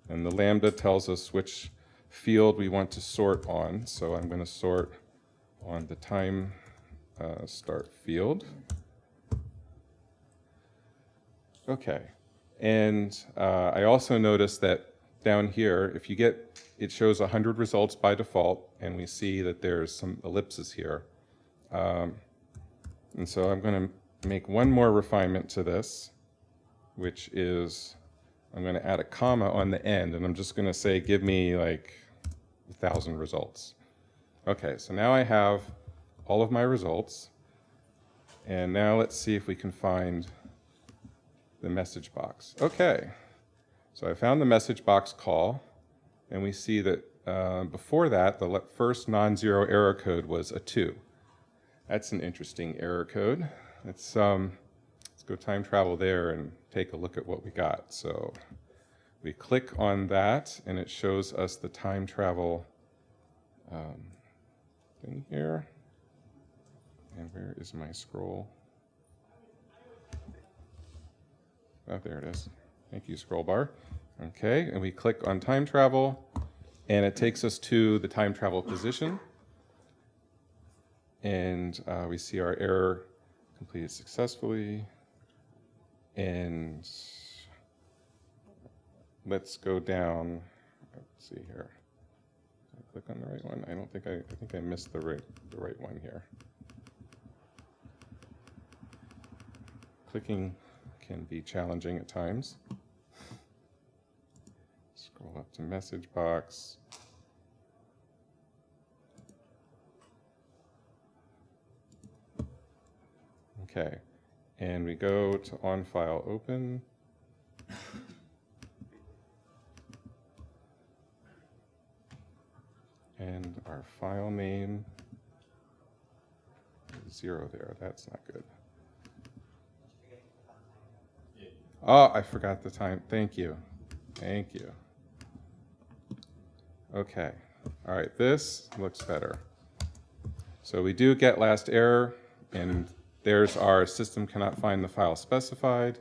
And the lambda tells us which field we want to sort on. So I'm going to sort on the time start field. Okay, and I also noticed that down here, if you get, it shows 100 results by default, and we see that there's some ellipses here. And so I'm going to make one more refinement to this, which is I'm going to add a comma on the end, and I'm just going to say, give me like 1,000 results. Okay, so now I have all of my results, and now let's see if we can find the message box. Okay, so I found the message box call, and we see that before that, the first non-zero error code was a 2. That's an interesting error code. Let's go time travel there and take a look at what we got. So we click on that, and it shows us the time travel thing here. And where is my scroll? Oh, there it is. Thank you, scroll bar. Okay, and we click on time travel, and it takes us to the time travel position. And we see our error completed successfully. And let's go down. Let's see here. Did I click on the right one? I don't think I think I missed the right one here. Clicking can be challenging at times. Scroll up to message box. Okay, and we go to on file open. And our file name is 0 there. That's not good. Oh, I forgot the time. Thank you. Thank you. Okay. All right, this looks better. So we do get last error, and there's our system cannot find the file specified.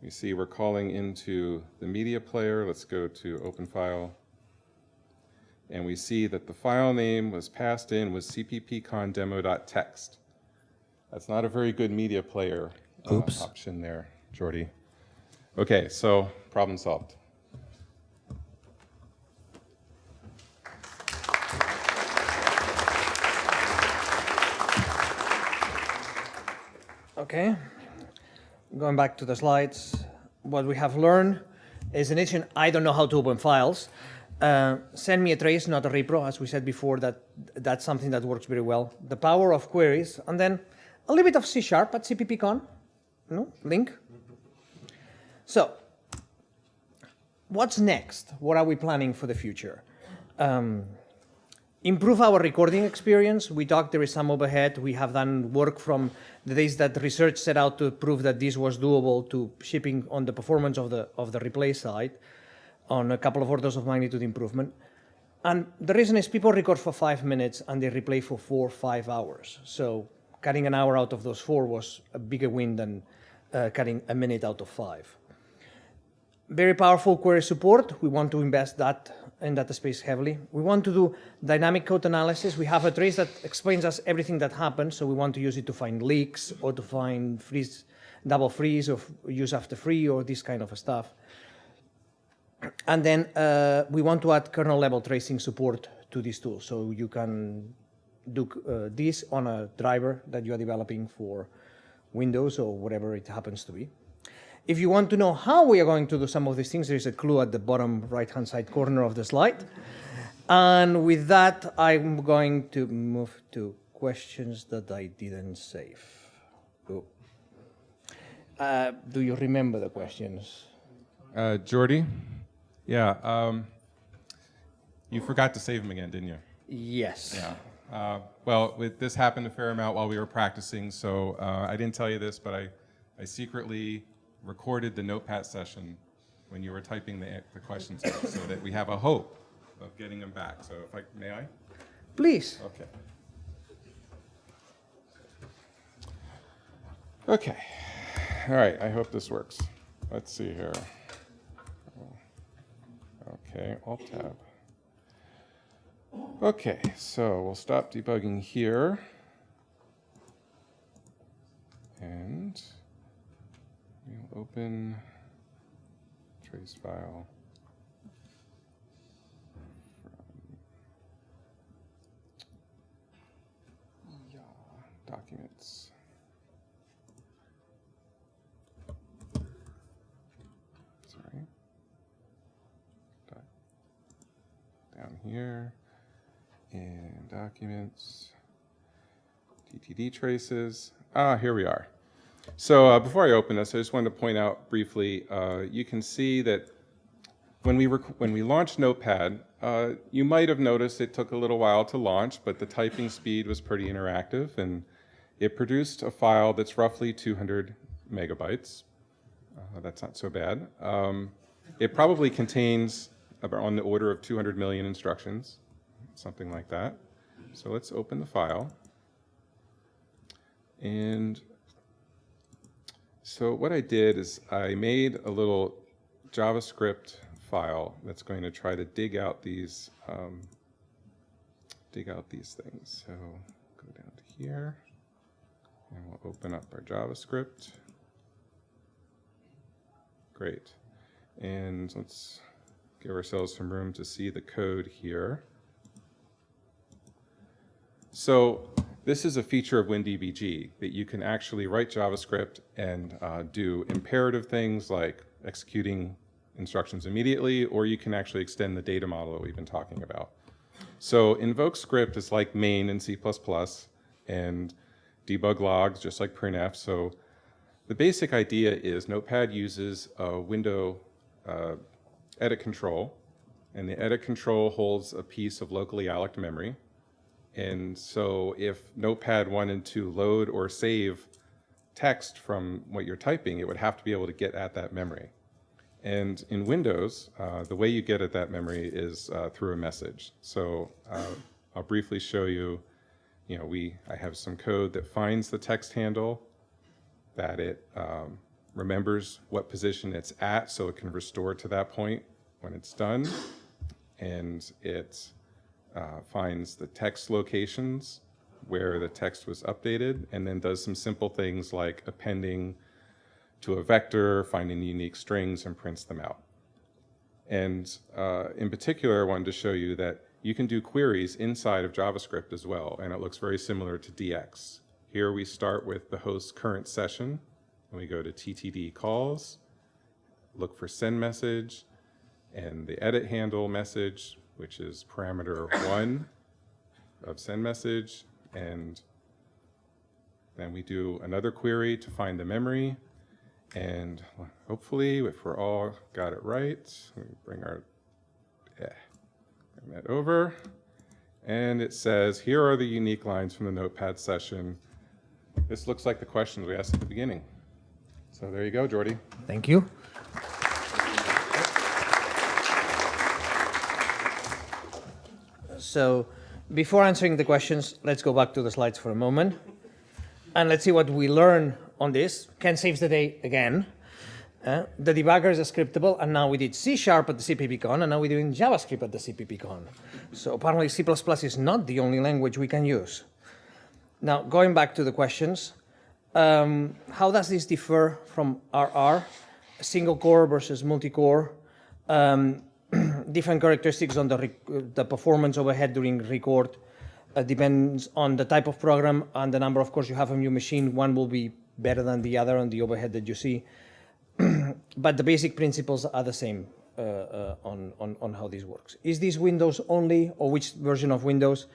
You see we're calling into the media player. Let's go to open file. And we see that the file name was passed in was CppCon demo.txt. That's not a very good media player option there, Jordy. Okay, so problem solved. Okay, going back to the slides, what we have learned is initially, I don't know how to open files. Send me a trace, not a repro, as we said before, that's something that works very well. The power of queries, and then a little bit of C# at CppCon, link. So, what's next? What are we planning for the future? Improve our recording experience. We talked there is some overhead. We have done work from the days that research set out to prove that this was doable to shipping on the performance of the replay side on a couple of orders of magnitude improvement. And the reason is people record for 5 minutes and they replay for 4 or 5 hours. So cutting an hour out of those 4 was a bigger win than cutting a minute out of 5. Very powerful query support. We want to invest that in that space heavily. We want to do dynamic code analysis. We have a trace that explains us everything that happens, so we want to use it to find leaks or to find freeze, double freeze or use after free or this kind of stuff. And then we want to add kernel level tracing support to this tool, so you can do this on a driver that you are developing for Windows or whatever it happens to be. If you want to know how we are going to do some of these things, there is a clue at the bottom right-hand side corner of the slide. And with that, I'm going to move to questions that I didn't save. Oh. Do you remember the questions? Jordy? Yeah, you forgot to save them again, didn't you? Yes. Yeah. Well, this happened a fair amount while we were practicing, so I didn't tell you this, but I secretly recorded the Notepad session when you were typing the questions in, so that we have a hope of getting them back. So may I? Please. Okay. Okay. All right, I hope this works. Let's see here. Okay, Alt-Tab. Okay, so we'll stop debugging here. And we'll open trace file from documents. Sorry. Down here in documents, TTD traces. Here we are. So before I open this, I just wanted to point out briefly, you can see that when we launched Notepad, you might have noticed it took a little while to launch, but the typing speed was pretty interactive, and it produced a file that's roughly 200 megabytes. That's not so bad. It probably contains about on the order of 200 million instructions, something like that. So let's open the file. And so what I did is I made a little JavaScript file that's going to try to dig out these things. So go down to here, and we'll open up our JavaScript. Great. And let's give ourselves some room to see the code here. So this is a feature of WinDBG, that you can actually write JavaScript and do imperative things like executing instructions immediately, or you can actually extend the data model that we've been talking about. So invoke script is like main in C++, and debug logs just like printf. So the basic idea is Notepad uses a window edit control, and the edit control holds a piece of locally allocated memory. And so if Notepad wanted to load or save text from what you're typing, it would have to be able to get at that memory. And in Windows, the way you get at that memory is through a message. So I'll briefly show you I have some code that finds the text handle, that it remembers what position it's at so it can restore to that point when it's done, and it finds the text locations where the text was updated, and then does some simple things like appending to a vector, finding the unique strings, and prints them out. And in particular, I wanted to show you that you can do queries inside of JavaScript as well, and it looks very similar to DX. Here we start with the host's current session, and we go to TTD calls, look for send message, and the edit handle message, which is parameter 1 of send message, and then we do another query to find the memory, and hopefully, if we're all got it right, we bring that over, and it says, here are the unique lines from the Notepad session. This looks like the questions we asked at the beginning. So there you go, Jordy. Thank you. So before answering the questions, let's go back to the slides for a moment. And let's see what we learn on this. Ken saves the day again. The debugger is scriptable, and now we did C# at the CppCon, and now we're doing JavaScript at the CppCon. So apparently C++ is not the only language we can use. Now, going back to the questions, how does this differ from RR? Single core versus multi-core, different characteristics on the performance overhead during record. Depends on the type of program and the number of cores you have on your machine. One will be better than the other on the overhead that you see. But the basic principles are the same on how this works. Is this Windows only, or which version of Windows?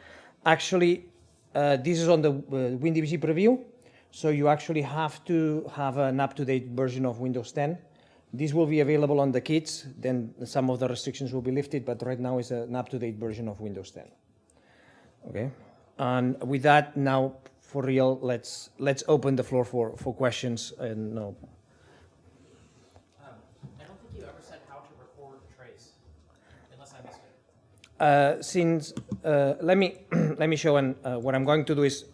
Actually, this is on the WinDBG preview, so you actually have to have an up-to-date version of Windows 10. This will be available on the kits, then some of the restrictions will be lifted, but right now it's an up-to-date version of Windows 10. Okay, and with that, now for real, let's open the floor for questions. And no. I don't think you ever said how to record trace, unless I missed it. Let me show, and what I'm going to do is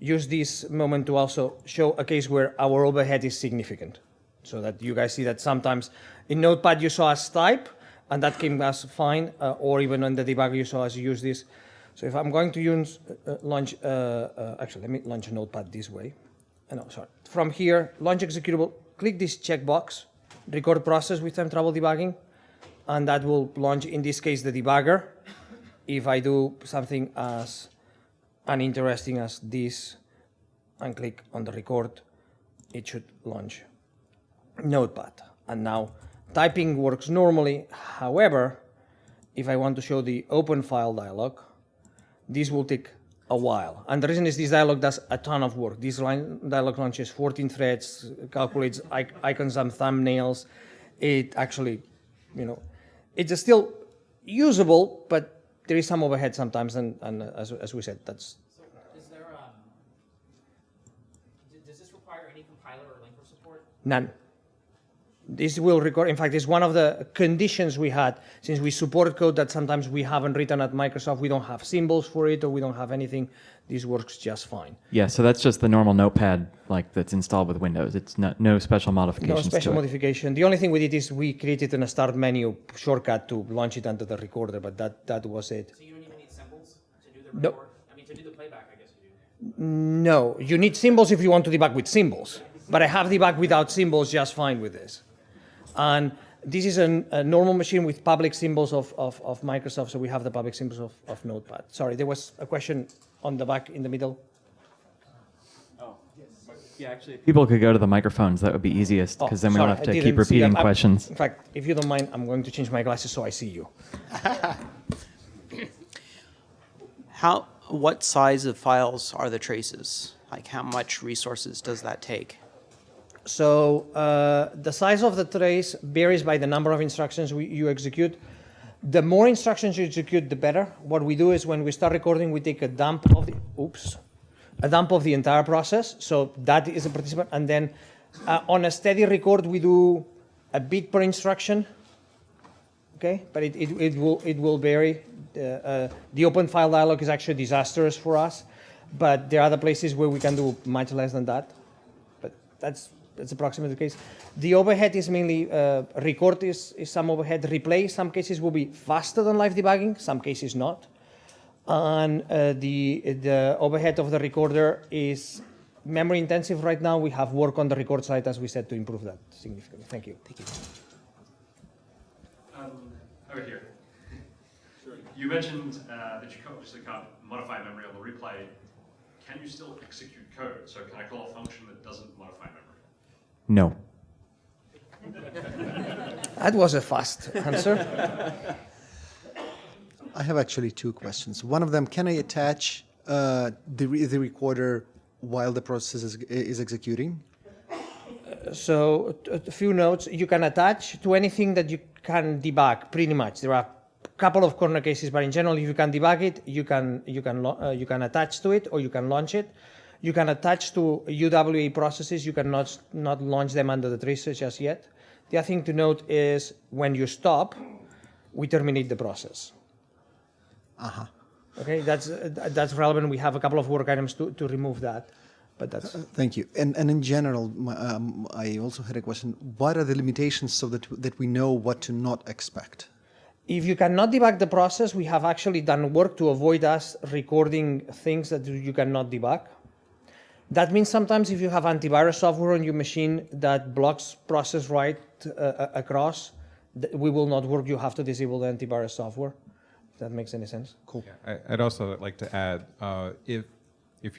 use this moment to also show a case where our overhead is significant, so that you guys see that sometimes in Notepad you saw us type, and that came as fine, or even on the debugger you saw us use this. So if I'm going to use actually, let me launch a Notepad this way. No, sorry. From here, launch executable, click this checkbox, record process with Time Travel Debugging, and that will launch, in this case, the debugger. If I do something as uninteresting as this and click on the record, it should launch Notepad. And now typing works normally. However, if I want to show the open file dialog, this will take a while. And the reason is this dialog does a ton of work. This dialog launches 14 threads, calculates icons and thumbnails. It actually, it's still usable, but there is some overhead sometimes, and as we said, that's... So is there, does this require any compiler or linker support? None. This will record, in fact, it's one of the conditions we had, since we support code that sometimes we haven't written at Microsoft, we don't have symbols for it, or we don't have anything, this works just fine. Yeah, so that's just the normal Notepad that's installed with Windows. It's no special modifications. No special modification. The only thing we did is we created a start menu shortcut to launch it onto the recorder, but that was it. So you don't even need symbols to do the No. record? I mean, to do the playback, I guess you do. No, you need symbols if you want to debug with symbols, but I have debug without symbols just fine with this. And this is a normal machine with public symbols of Microsoft, so we have the public symbols of Notepad. Sorry, there was a question on the back in the middle. Oh, yes. Yeah, actually, if people could go to the microphones, that would be easiest, because then we don't have to keep repeating questions. In fact, if you don't mind, I'm going to change my glasses so I see you. What size of files are the traces? Like, how much resources does that take? So the size of the trace varies by the number of instructions you execute. The more instructions you execute, the better. What we do is when we start recording, we take a dump of the entire process. So that is a participant, and then on a steady record, we do a bit per instruction. Okay, but it will vary. The open file dialog is actually disastrous for us. but there are other places where we can do much less than that. But that's approximately the case. The overhead is mainly record is some overhead. Replay, some cases will be faster than live debugging, some cases not. And the overhead of the recorder is memory intensive right now. We have work on the record side, as we said, to improve that significantly. Thank you. Thank you. Over here. You mentioned that you obviously can't modify memory on the replay. Can you still execute code? So can I call a function that doesn't modify memory? No. That was a fast answer. I have actually two questions. One of them, can I attach the recorder while the process is executing? So a few notes. You can attach to anything that you can debug. Pretty much, there are a couple of corner cases, but in general, if you can debug it, you can attach to it or you can launch it. You can attach to UWA processes. You cannot not launch them under the traces just yet. The other thing to note is when you stop, we terminate the process. Okay, that's relevant. We have a couple of work items to remove that, but that's. Thank you. And in general, I also had a question. What are the limitations so that we know what to not expect? If you cannot debug the process, we have actually done work to avoid us recording things that you cannot debug. That means sometimes if you have antivirus software on your machine that blocks process write across, we will not work. You have to disable the antivirus software. If that makes any sense. Cool. Yeah, I'd also like to add, if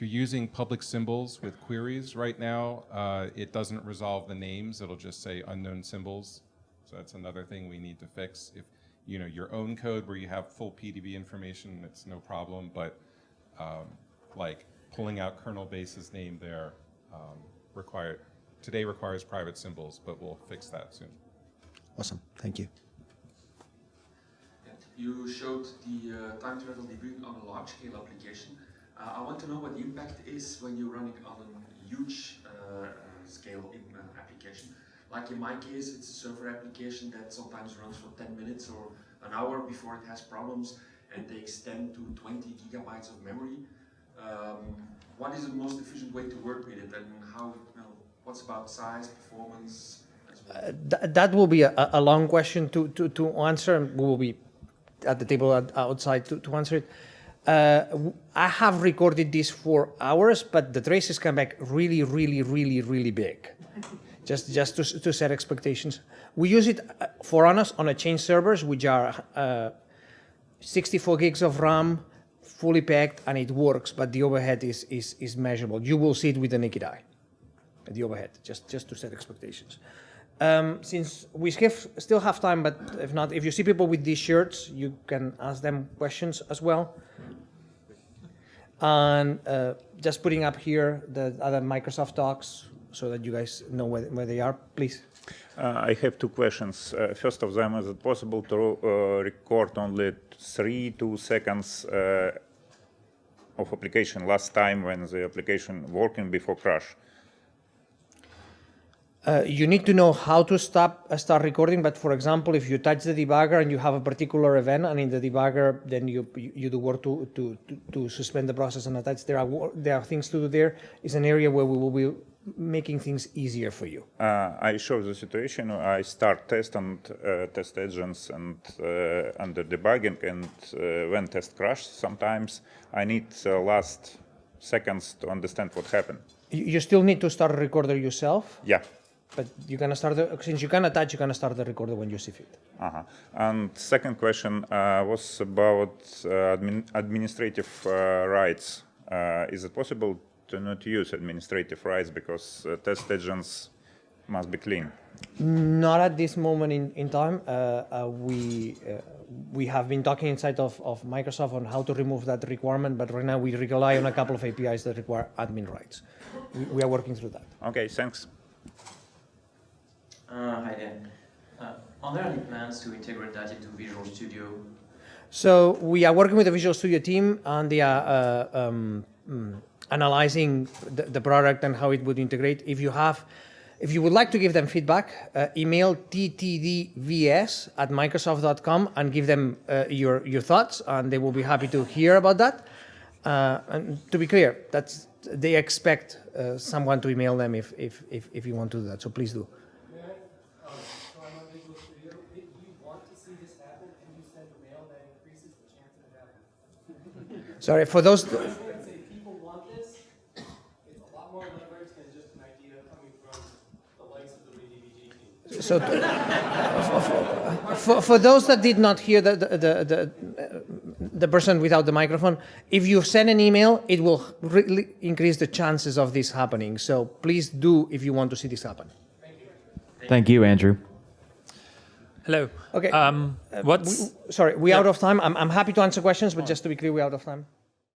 you're using public symbols with queries right now, it doesn't resolve the names. It'll just say unknown symbols. So that's another thing we need to fix. If you know your own code where you have full PDB information, it's no problem. But like pulling out kernel base's name there today requires private symbols, but we'll fix that soon. Awesome. Thank you. You showed the time travel debugging on a large-scale application. I want to know what the impact is when you're running on a huge scale application. Like in my case, it's a server application that sometimes runs for 10 minutes or an hour before it has problems and takes 10 to 20 gigabytes of memory. What is the most efficient way to work with it, and how? What's about size, performance? That will be a long question to answer, and we will be at the table outside to answer it. I have recorded this for hours, but the traces come back really, really, really, really big. Just to set expectations. We use it for honest on a change servers, which are 64 gigs of RAM, fully packed, and it works, but the overhead is measurable. You will see it with the naked eye, the overhead, just to set expectations. Since we still have time, but if not, if you see people with these shirts, you can ask them questions as well. And just putting up here the other Microsoft talks so that you guys know where they are, please. I have two questions. First of them, is it possible to record only 3-2 seconds of application last time when the application working before crash? You need to know how to start recording, but for example, if you touch the debugger and you have a particular event, and in the debugger, then you do work to suspend the process and attach. There are things to do there. It's an area where we will be making things easier for you. I show the situation. I start test and test agents and under debugging, and when test crash, sometimes I need last seconds to understand what happened. You still need to start a recorder yourself. Yeah. But you're gonna start since you can attach, you're gonna start the recorder when you see fit. And second question was about administrative rights. Is it possible to not use administrative rights because test agents must be clean? Not at this moment in time. We have been talking inside of Microsoft on how to remove that requirement, but right now we rely on a couple of APIs that require admin rights. We are working through that. Okay, thanks. Hi there. Are there any plans to integrate that into Visual Studio? So we are working with the Visual Studio team, and they are analyzing the product and how it would integrate. If you would like to give them feedback, email ttdvs@microsoft.com and give them your thoughts, and they will be happy to hear about that. And to be clear, they expect someone to email them if you want to do that. So please do. Sorry, for those. People want this. It's a lot more leverage than just an idea coming from the likes of the DBG team. So, for those that did not hear the person without the microphone, if you send an email, it will really increase the chances of this happening. So please do if you want to see this happen. Thank you, Andrew. Hello. Okay. What's Sorry, we're out of time. I'm happy to answer questions, but just to be clear, we're out of time.